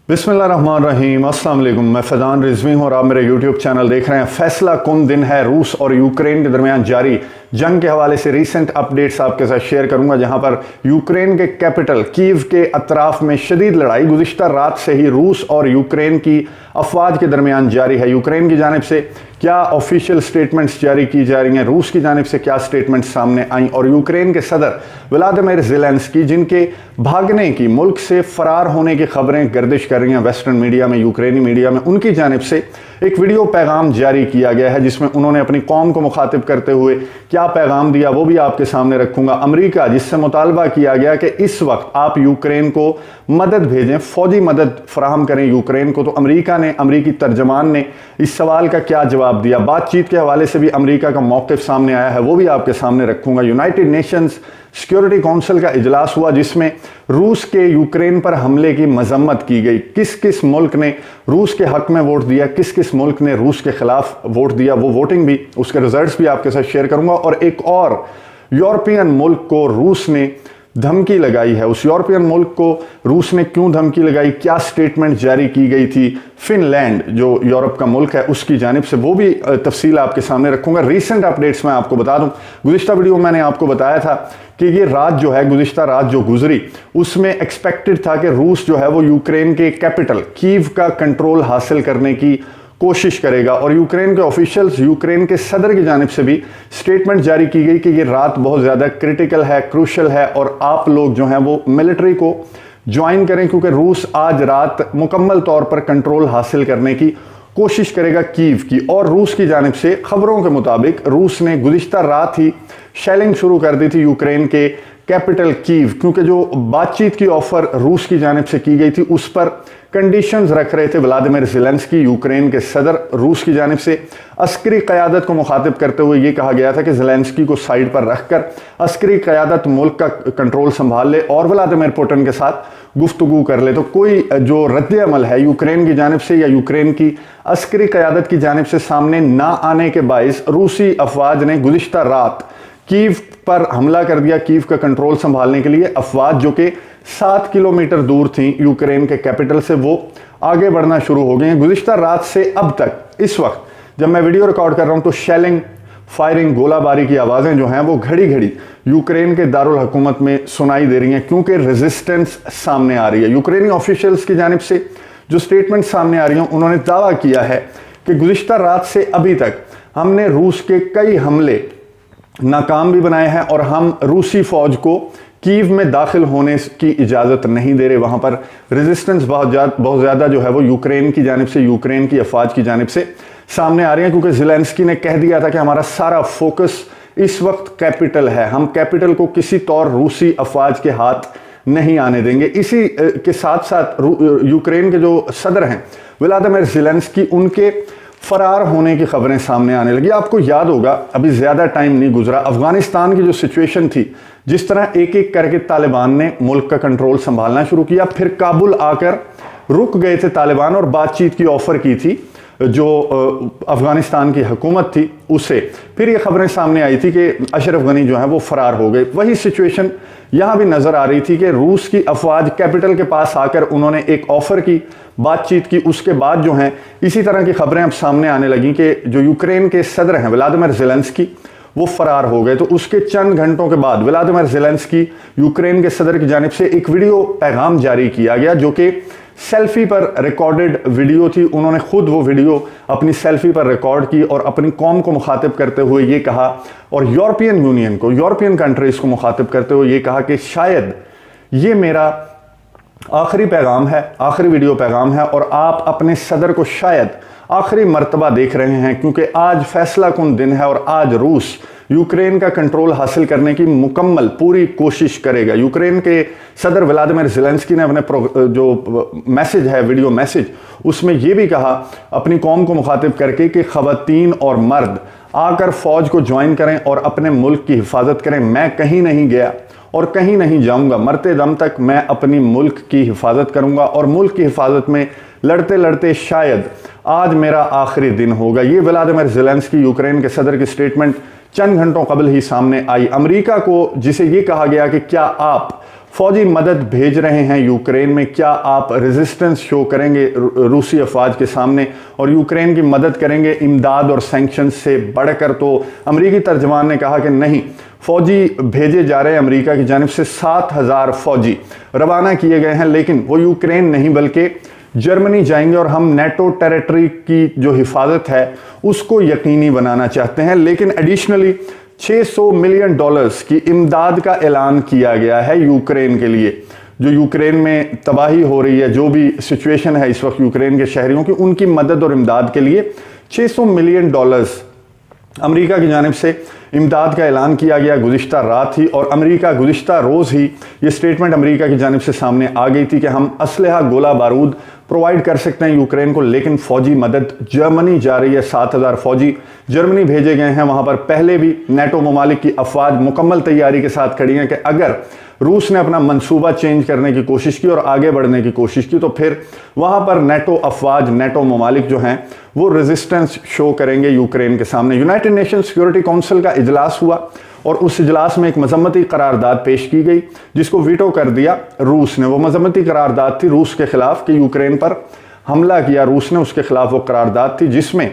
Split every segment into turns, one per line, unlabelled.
बिस्मिल्लाहिर्रहमानिर्रहीम, अस्सलाम वालेकुम। मैं फैज़ान रिजवी हूँ और आप मेरे यूट्यूब चैनल देख रहे हैं। फैसला कुन दिन है, रूस और यूक्रेन के दरमियान जारी जंग के हवाले से रीसेंट अपडेट्स आपके साथ शेयर करूंगा, जहां पर यूक्रेन के कैपिटल कीव के अतराफ में शदीद लड़ाई गुज़िश्ता रात से ही रूस और यूक्रेन की अफवाज के दरमियान जारी है। यूक्रेन की जानिब से क्या ऑफिशियल स्टेटमेंट्स जारी की जा रही हैं, रूस की जानिब से क्या स्टेटमेंट्स सामने आई, और यूक्रेन के सदर व्लादिमीर ज़ेलेंस्की जिनके भागने की, मुल्क से फरार होने की खबरें गर्दिश कर रही हैं वेस्टर्न मीडिया में, यूक्रेनी मीडिया में, उनकी जानिब से एक वीडियो पैगाम जारी किया गया है जिसमें उन्होंने अपनी कौम को मुखातिब करते हुए क्या पैगाम दिया वो भी आपके सामने रखूंगा। अमेरिका जिससे मुतालबा किया गया कि इस वक्त आप यूक्रेन को मदद भेजें, फौजी मदद फराहम करें यूक्रेन को, तो अमेरिका ने, अमेरिकी तर्जमान ने इस सवाल का क्या जवाब दिया। बातचीत के हवाले से भी अमेरिका का मौक़िफ़ सामने आया है, वो भी आपके सामने रखूंगा। यूनाइटेड नेशंस सिक्योरिटी काउंसिल का इजलास हुआ जिसमें रूस के यूक्रेन पर हमले की मजम्मत की गई। किस किस मुल्क ने रूस के हक में वोट दिया, किस किस मुल्क ने रूस के खिलाफ वोट दिया, वो वोटिंग भी, उसके रिजल्ट्स भी आपके साथ शेयर करूंगा। और एक और यूरोपियन मुल्क को रूस ने धमकी लगाई है, उस यूरोपियन मुल्क को रूस ने क्यों धमकी लगाई, क्या स्टेटमेंट जारी की गई थी। फिनलैंड जो यूरोप का मुल्क है उसकी जानिब से, वो भी तफसील आपके सामने रखूंगा। रीसेंट अपडेट्स मैं आपको बता दूं, गुज़िश्ता वीडियो मैंने आपको बताया था कि ये रात जो है, गुज़िश्ता रात जो गुजरी, उसमें एक्सपेक्टेड था कि रूस जो है वो यूक्रेन के कैपिटल कीव का कंट्रोल हासिल करने की कोशिश करेगा, और यूक्रेन के ऑफिशियल्स, यूक्रेन के सदर की जानिब से भी स्टेटमेंट जारी की गई कि ये रात बहुत ज़्यादा क्रिटिकल है, क्रूशल है, और आप लोग जो हैं वो मिलिट्री को ज्वाइन करें, क्योंकि रूस आज रात मुकम्मल तौर पर कंट्रोल हासिल करने की कोशिश करेगा कीव की। और रूस की जानिब से खबरों के मुताबिक रूस ने गुज़िश्ता रात ही शेलिंग शुरू कर दी थी यूक्रेन के कैपिटल कीव, क्योंकि जो बातचीत की ऑफर रूस की जानिब से की गई थी उस पर कंडीशंस रख रहे थे व्लादिमीर ज़ेलेंस्की, यूक्रेन के सदर। रूस की जानिब से अस्करी क़यादत को मुखातिब करते हुए ये कहा गया था कि ज़ेलेंस्की को साइड पर रखकर अस्करी क़यादत मुल्क का कंट्रोल संभाल ले और व्लादिमीर पुतिन के साथ गुफ्तगू कर ले। तो कोई जो रद्द अमल है यूक्रेन की जानिब से या यूक्रेन की अस्करी क़यादत की जानिब से सामने ना आने के बाइस रूसी अफवाज ने गुज़िश्ता रात कीव पर हमला कर दिया, कीव का कंट्रोल संभालने के लिए। अफवाज जो कि 7 किलोमीटर दूर थी यूक्रेन के कैपिटल से, वो आगे बढ़ना शुरू हो गए हैं। गुज़िश्ता रात से अब तक, इस वक्त जब मैं वीडियो रिकॉर्ड कर रहा हूं, तो शेलिंग, फायरिंग, गोलाबारी की आवाज़ें जो हैं वो घड़ी घड़ी यूक्रेन के दारुल हुकूमत में सुनाई दे रही हैं, क्योंकि रेजिस्टेंस सामने आ रही है। यूक्रेनी ऑफिशियल्स की जानिब से जो स्टेटमेंट सामने आ रही हैं, उन्होंने दावा किया है कि गुज़िश्ता रात से अभी तक हमने रूस के कई हमले नाकाम भी बनाए हैं और हम रूसी फौज को कीव में दाखिल होने की इजाज़त नहीं दे रहे। वहाँ पर रेजिस्टेंस बहुत ज़्यादा जो है वो यूक्रेन की जानिब से, यूक्रेन की अफवाज की जानिब से सामने आ रही है, क्योंकि ज़ेलेंस्की ने कह दिया था कि हमारा सारा फोकस इस वक्त कैपिटल है, हम कैपिटल को किसी तौर रूसी अफवाज के हाथ नहीं आने देंगे। इसी के साथ साथ यूक्रेन के जो सदर हैं व्लादिमीर ज़ेलेंस्की, उनके फरार होने की खबरें सामने आने लगी। आपको याद होगा, अभी ज़्यादा टाइम नहीं गुजरा, अफगानिस्तान की जो सिचुएशन थी, जिस तरह एक एक करके तालिबान ने मुल्क का कंट्रोल संभालना शुरू किया, फिर काबुल आकर रुक गए थे तालिबान और बातचीत की ऑफर की थी जो अफगानिस्तान की हुकूमत थी उसे। फिर ये खबरें सामने आई थी कि अशरफ गनी जो है वो फरार हो गए। वही सिचुएशन यहाँ भी नज़र आ रही थी कि रूस की अफवाज कैपिटल के पास आकर उन्होंने एक ऑफर की, बातचीत की, उसके बाद जो हैं इसी तरह की खबरें अब सामने आने लगी कि जो यूक्रेन के सदर हैं व्लादिमीर ज़ेलेंस्की, वो फरार हो गए। तो उसके चंद घंटों के बाद व्लादिमीर ज़ेलेंस्की, यूक्रेन के सदर की जानिब से एक वीडियो पैगाम जारी किया गया जो कि सेल्फी पर रिकॉर्डेड वीडियो थी। उन्होंने खुद वो वीडियो अपनी सेल्फी पर रिकॉर्ड की और अपनी कौम को मुखातिब करते हुए ये कहा, और यूरोपियन यूनियन को, यूरोपियन कंट्रीज़ को मुखातिब करते हुए ये कहा कि शायद ये मेरा आखिरी पैगाम है, आखिरी वीडियो पैगाम है, और आप अपने सदर को शायद आखिरी मर्तबा देख रहे हैं, क्योंकि आज फैसला कुन दिन है और आज रूस यूक्रेन का कंट्रोल हासिल करने की मुकम्मल पूरी कोशिश करेगा। यूक्रेन के सदर व्लादिमीर ज़ेलेंस्की ने अपने जो मैसेज है, वीडियो मैसेज, उसमें यह भी कहा अपनी कौम को मुखातिब करके कि ख़वातीन और मर्द आकर फ़ौज को ज्वाइन करें और अपने मुल्क की हिफाजत करें। मैं कहीं नहीं गया और कहीं नहीं जाऊंगा, मरते दम तक मैं अपनी मुल्क की हिफाजत करूंगा, और मुल्क की हिफाजत में लड़ते लड़ते शायद आज मेरा आखिरी दिन होगा। ये व्लादिमीर ज़ेलेंस्की, यूक्रेन के सदर की स्टेटमेंट चंद घंटों कबल ही सामने आई। अमेरिका को, जिसे ये कहा गया कि क्या आप फौजी मदद भेज रहे हैं यूक्रेन में, क्या आप रेजिस्टेंस शो करेंगे रूसी अफवाज के सामने और यूक्रेन की मदद करेंगे इमदाद और सैंक्शन से बढ़कर? तो अमरीकी तर्जमान ने कहा कि नहीं, फौजी भेजे जा रहे हैं अमेरिका की जानिब से 7,000 फौजी रवाना किए गए हैं, लेकिन वो यूक्रेन नहीं बल्कि जर्मनी जाएंगे और हम नेटो टेरिटरी की जो हिफाजत है उसको यकीनी बनाना चाहते हैं। लेकिन एडिशनली $600 मिलियन की इमदाद का ऐलान किया गया है यूक्रेन के लिए। जो यूक्रेन में तबाही हो रही है, जो भी सिचुएशन है इस वक्त यूक्रेन के शहरियों की, उनकी मदद और इमदाद के लिए $600 मिलियन अमेरिका की जानिब से इमदाद का ऐलान किया गया गुज़िश्ता रात ही। और अमेरिका गुज़िश्ता रोज़ ही ये स्टेटमेंट अमेरिका की जानिब से सामने आ गई थी कि हम असलहा गोला बारूद प्रोवाइड कर सकते हैं यूक्रेन को, लेकिन फ़ौजी मदद जर्मनी जा रही है। 7,000 फौजी जर्मनी भेजे गए हैं। वहाँ पर पहले भी नेटो ममालिक की अफवाज मुकम्मल तैयारी के साथ खड़ी हैं कि अगर रूस ने अपना मंसूबा चेंज करने की कोशिश की और आगे बढ़ने की कोशिश की तो फिर वहाँ पर नेटो अफवाज, नेटो ममालिक जो हैं वो रेजिस्टेंस शो करेंगे यूक्रेन के सामने। यूनाइटेड नेशन सिक्योरिटी काउंसिल का इजलास हुआ और उस इजलास में एक मजम्मती करारदाद पेश की गई जिसको वीटो कर दिया रूस ने। वो मजम्मती करारदाद थी रूस के खिलाफ कि यूक्रेन पर हमला किया रूस ने, उसके खिलाफ वो करारदाद थी जिसमें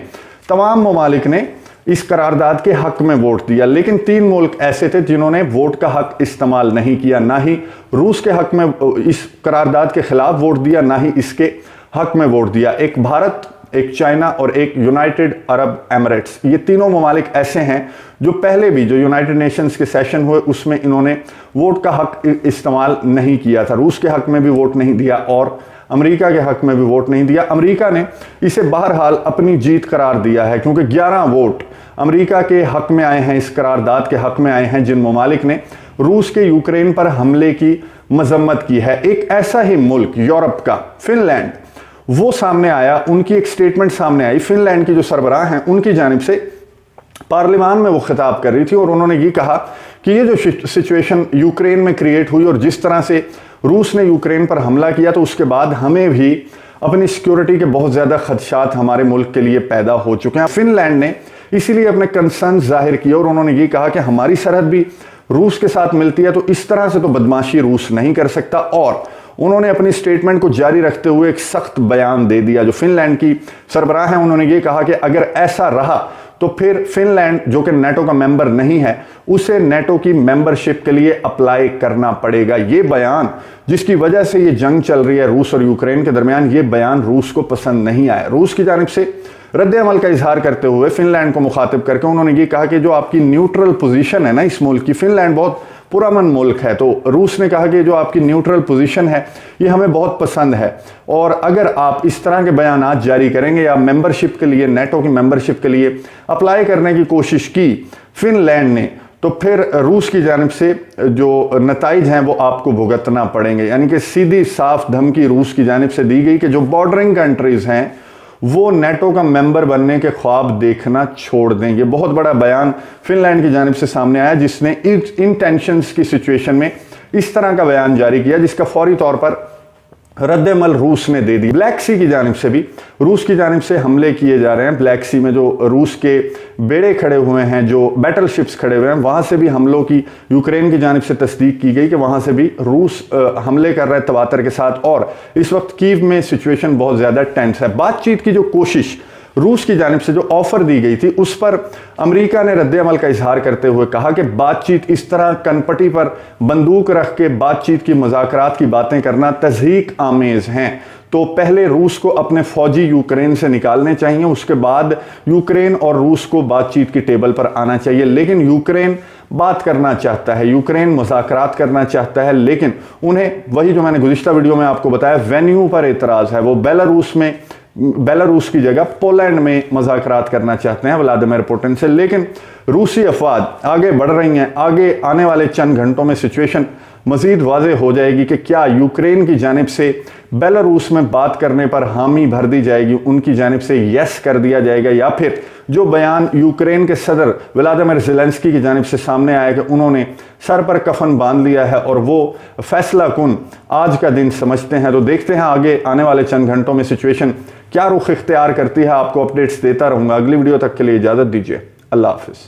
तमाम ममालिक ने इस करारदाद के हक में वोट दिया। लेकिन 3 मुल्क ऐसे थे जिन्होंने वोट का हक इस्तेमाल नहीं किया, ना ही रूस के हक में इस करारदाद के खिलाफ वोट दिया, ना ही इसके हक में वोट दिया। एक भारत, एक चाइना और एक यूनाइटेड अरब एमिरेट्स। ये तीनों ममालिक ऐसे हैं जो पहले भी जो यूनाइटेड नेशंस के सेशन हुए उसमें इन्होंने वोट का हक इस्तेमाल नहीं किया था। रूस के हक में भी वोट नहीं दिया और अमेरिका के हक में भी वोट नहीं दिया। अमेरिका ने इसे बहरहाल अपनी जीत करार दिया है क्योंकि 11 वोट अमेरिका के हक में आए हैं, इस करारदाद के हक में आए हैं जिन ममालिक ने रूस के यूक्रेन पर हमले की मजम्मत की है। एक ऐसा ही मुल्क यूरोप का फिनलैंड, वो सामने आया, उनकी एक स्टेटमेंट सामने आई। फिनलैंड की जो सरबराह हैं उनकी जानिब से पार्लियामान में वो खिताब कर रही थी और उन्होंने ये कहा कि ये जो सिचुएशन यूक्रेन में क्रिएट हुई और जिस तरह से रूस ने यूक्रेन पर हमला किया तो उसके बाद हमें भी अपनी सिक्योरिटी के बहुत ज़्यादा खदशात हमारे मुल्क के लिए पैदा हो चुके हैं। फिनलैंड ने इसीलिए अपने कंसर्न जाहिर किए और उन्होंने ये कहा कि हमारी सरहद भी रूस के साथ मिलती है तो इस तरह से तो बदमाशी रूस नहीं कर सकता। और उन्होंने अपनी स्टेटमेंट को जारी रखते हुए एक सख्त बयान दे दिया। जो फिनलैंड की सरबराह हैं उन्होंने ये कहा कि अगर ऐसा रहा तो फिर फिनलैंड जो कि नेटो का मेंबर नहीं है उसे नेटो की मेंबरशिप के लिए अप्लाई करना पड़ेगा। ये बयान जिसकी वजह से ये जंग चल रही है रूस और यूक्रेन के दरमियान, ये बयान रूस को पसंद नहीं आया। रूस की जानिब से रद्द अमल का इजहार करते हुए फिनलैंड को मुखातिब करके उन्होंने ये कहा कि जो आपकी न्यूट्रल पोजीशन है ना इस मुल्क की, फिनलैंड बहुत पुरअमन मुल्क है, तो रूस ने कहा कि जो आपकी न्यूट्रल पोजीशन है ये हमें बहुत पसंद है और अगर आप इस तरह के बयानात जारी करेंगे या मेंबरशिप के लिए, नेटो की मेंबरशिप के लिए अप्लाई करने की कोशिश की फिनलैंड ने, तो फिर रूस की जानिब से जो नताइज हैं वो आपको भुगतना पड़ेंगे। यानी कि सीधी साफ धमकी रूस की जानिब से दी गई कि जो बॉर्डरिंग कंट्रीज हैं वो नेटो का मेंबर बनने के ख्वाब देखना छोड़ दें। ये बहुत बड़ा बयान फिनलैंड की जानिब से सामने आया जिसने इन टेंशन्स की सिचुएशन में इस तरह का बयान जारी किया जिसका फौरी तौर पर रद्द-ए-अमल रूस ने दे दी। ब्लैक सी की जानिब से भी रूस की जानिब से हमले किए जा रहे हैं। ब्लैक सी में जो रूस के बेड़े खड़े हुए हैं, जो बैटलशिप्स खड़े हुए हैं, वहाँ से भी हमलों की यूक्रेन की जानिब से तस्दीक की गई कि वहाँ से भी रूस हमले कर रहा है तवातर के साथ। और इस वक्त कीव में सिचुएशन बहुत ज़्यादा टेंस है। बातचीत की जो कोशिश रूस की जानिब से जो ऑफर दी गई थी उस पर अमेरिका ने रद्द अमल का इजहार करते हुए कहा कि बातचीत इस तरह कनपटी पर बंदूक रख के बातचीत की, मुज़ाकरात की बातें करना तज़हीक आमेज़ हैं। तो पहले रूस को अपने फौजी यूक्रेन से निकालने चाहिए, उसके बाद यूक्रेन और रूस को बातचीत की टेबल पर आना चाहिए। लेकिन यूक्रेन बात करना चाहता है, यूक्रेन मुज़ाकरात करना चाहता है, लेकिन उन्हें वही जो मैंने गुज़िश्ता वीडियो में आपको बताया वेन्यू पर एतराज़ है। वो बेलारूस की जगह पोलैंड में मुज़ाकरात करना चाहते हैं व्लादिमीर पुतिन से। लेकिन रूसी अफवाज आगे बढ़ रही हैं। आगे आने वाले चंद घंटों में सिचुएशन मज़ीद वाज़ेह हो जाएगी कि क्या यूक्रेन की जानिब से बेलारूस में बात करने पर हामी भर दी जाएगी, उनकी जानिब से यस कर दिया जाएगा, या फिर जो बयान यूक्रेन के सदर व्लादिमीर ज़ेलेंस्की की जानिब से सामने आया कि उन्होंने सर पर कफन बांध लिया है और वो फैसला कुन आज का दिन समझते हैं। तो देखते हैं आगे आने वाले चंद घंटों में सिचुएशन क्या रुख इख्तियार करती है। आपको अपडेट्स देता रहूँगा। अगली वीडियो तक के लिए इजाज़त दीजिए। अल्लाह हाफ़िज़।